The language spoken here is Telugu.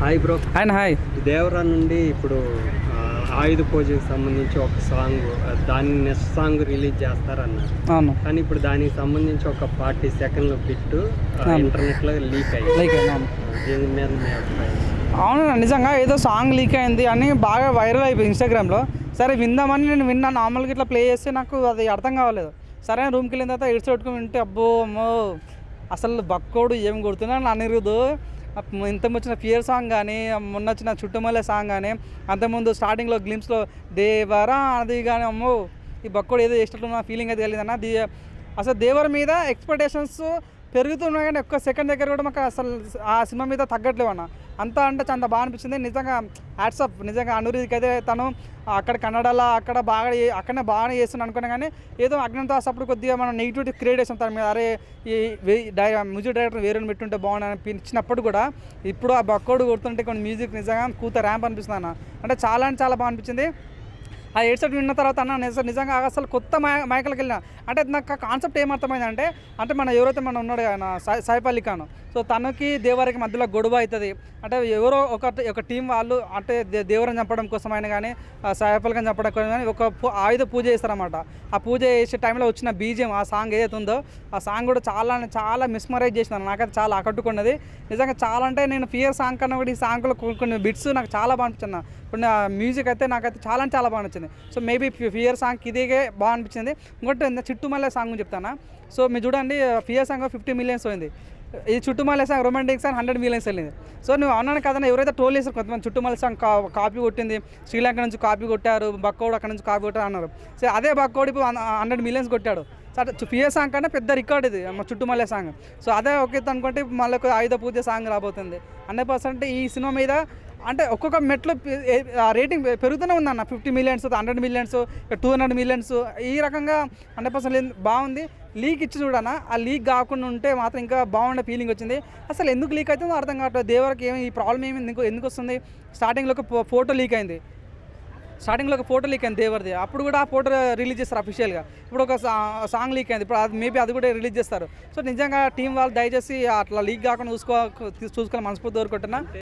Hi bro. And hi. Devara నుండి ఇప్పుడు ఆయుధ పూజకి సంబంధించి ఒక సాంగ్, దాన్ని నెక్స్ట్ సాంగ్ రిలీజ్ చేస్తారన్నారు. అవును. కానీ ఇప్పుడు దానికి సంబంధించి ఒక 40 సెకండ్ల బిట్టు ఇంటర్నెట్లో లీక్ అయ్యింది. అవును. దీని మీద మీ అభిప్రాయం? అవును, నిజంగా ఏదో సాంగ్ లీక్ అయింది అని బాగా వైరల్ అయిపోయింది ఇన్స్టాగ్రామ్లో. సరే విందామని నేను విన్నా, నార్మల్గా ఇట్లా ప్లే చేస్తే నాకు అది అర్థం కావలేదు. సరే రూమ్కి వెళ్ళిన తర్వాత ఎడ్స్ పెట్టుకుని వింటే అబ్బో అమ్మో అసలు బక్కోడు ఏం కొడుతున్నా నా అనిరుద్ధు. ఇంత వచ్చిన ఫియర్ సాంగ్ కానీ, మొన్న వచ్చిన చుట్టుమల్లె సాంగ్ కానీ, అంతకుముందు స్టార్టింగ్లో గ్లిమ్స్లో దేవరా అది కానీ, అమ్మో ఈ బక్కోడు ఏదో చేసినట్టు ఫీలింగ్ అయితే కలిగిందన్న. అసలు దేవర మీద ఎక్స్పెక్టేషన్స్ పెరుగుతున్నాయి కానీ ఒక్క సెకండ్ దగ్గర కూడా మాకు అసలు ఆ సినిమా మీద తగ్గట్లేవు అన్న. అంత అంటే అంత బాగా అనిపించింది నిజంగా. హ్యాట్సప్ నిజంగా అనురీకి అయితే. తను అక్కడ కన్నడలో అక్కడనే బాగానే చేస్తున్నాను అనుకున్నా కానీ ఏదో అజ్ఞాతం అప్పుడు కొద్దిగా మనం నెగిటివిటీ క్రియేట్ చేస్తాం తన మీద. అరే ఈ మ్యూజిక్ డైరెక్టర్ వేరే పెట్టుంటే బాగుంది అనిపించినప్పుడు కూడా ఇప్పుడు ఆ బక్కోడు కొడుతుంటే కొన్ని మ్యూజిక్ నిజంగా కూత ర్యాంప్ అనిపిస్తుంది అన్న. అంటే చాలా అంటే చాలా బాగా అనిపించింది. ఆ హెడ్సెట్ విన్న తర్వాత అన్న నిజంగా అసలు కొత్త మైకల్కి వెళ్ళిన. అంటే నాకు ఆ కాన్సెప్ట్ ఏమర్థమైందంటే, అంటే మన ఎవరైతే మన ఉన్నాడు ఆయన సైఫ్ అలీ ఖాన్, సో తనకి దేవరికి మధ్యలో గొడవ అవుతుంది. అంటే ఎవరో ఒక టీం వాళ్ళు అంటే దేవరని చంపడం కోసమైనా కానీ, సైఫ్ అలీ ఖాన్ చంపడం కోసం కానీ ఒక ఆయుధ పూజ చేస్తారన్నమాట. ఆ పూజ చేసే టైంలో వచ్చిన బీజిఎం, ఆ సాంగ్ ఏదైతే ఉందో ఆ సాంగ్ కూడా చాలా మిస్మరైజ్ చేసినాను. నాకైతే చాలా ఆకట్టుకున్నది నిజంగా. చాలా అంటే నేను ఫియర్ సాంగ్ కన్నా కూడా ఈ సాంగ్లో కొన్ని బిట్స్ నాకు చాలా బాగా అనిపించింది. ఇప్పుడు మ్యూజిక్ అయితే నాకైతే చాలా బాగా నచ్చింది. సో మేబీ ఫియర్ సాంగ్ ఇదే బాగా అనిపించింది. ఇంకోటి చుట్టుమల్లె సాంగ్ చెప్తాను. సో మీరు చూడండి, ఫియర్ సాంగ్ 50 మిలియన్స్ పోయింది. ఈ చుట్టుమల్లె సాంగ్ రొమాంటిక్ సాంగ్ 100 మిలియన్స్ వెళ్ళింది. సో నువ్వు అన్నాను కదన్నా, ఎవరైతే ట్రోల్ చేశారు కొంతమంది చుట్టుమల్లె సాంగ్ కాపీ కొట్టింది, శ్రీలంక నుంచి కాపీ కొట్టారు, బక్కోడు అక్కడ నుంచి కాపీ కొట్టారు అన్నారు. సో అదే బక్కోడు ఇప్పుడు 100 మిలియన్స్ కొట్టాడు. సో ఫియర్ సాంగ్ కన్నా పెద్ద రికార్డ్ ఇది చుట్టుమల్లె సాంగ్. సో అదే ఓకే అనుకుంటే మళ్ళీ ఒక ఆయుధ పూజ సాంగ్ రాబోతుంది. 100% ఈ సినిమా మీద అంటే ఒక్కొక్క మెట్లో రేటింగ్ పెరుగుతూనే ఉందన్న. 50 మిలియన్స్, 100 మిలియన్స్, 200 మిలియన్స్, ఈ రకంగా 100% బాగుంది. లీక్ ఇచ్చి చూడన్నా, ఆ లీక్ కాకుండా ఉంటే మాత్రం ఇంకా బాగుండే ఫీలింగ్ వచ్చింది. అసలు ఎందుకు లీక్ అవుతుందో అర్థం కావట్లేదు. దేవరికి ఏమి ఈ ప్రాబ్లం ఏమి ఎందుకు వస్తుంది? స్టార్టింగ్లో ఒక ఫోటో లీక్ అయింది దేవర్ది. అప్పుడు కూడా ఆ ఫోటో రిలీజ్ చేస్తారు అఫీషియల్గా. ఇప్పుడు ఒక సాంగ్ లీక్ అయింది, ఇప్పుడు మేబీ అది కూడా రిలీజ్ చేస్తారు. సో నిజంగా టీం వాళ్ళు దయచేసి అట్లా లీక్ కాకుండా చూసుకోవాలి మనస్ఫూర్తి కోరుకుంటున్నా.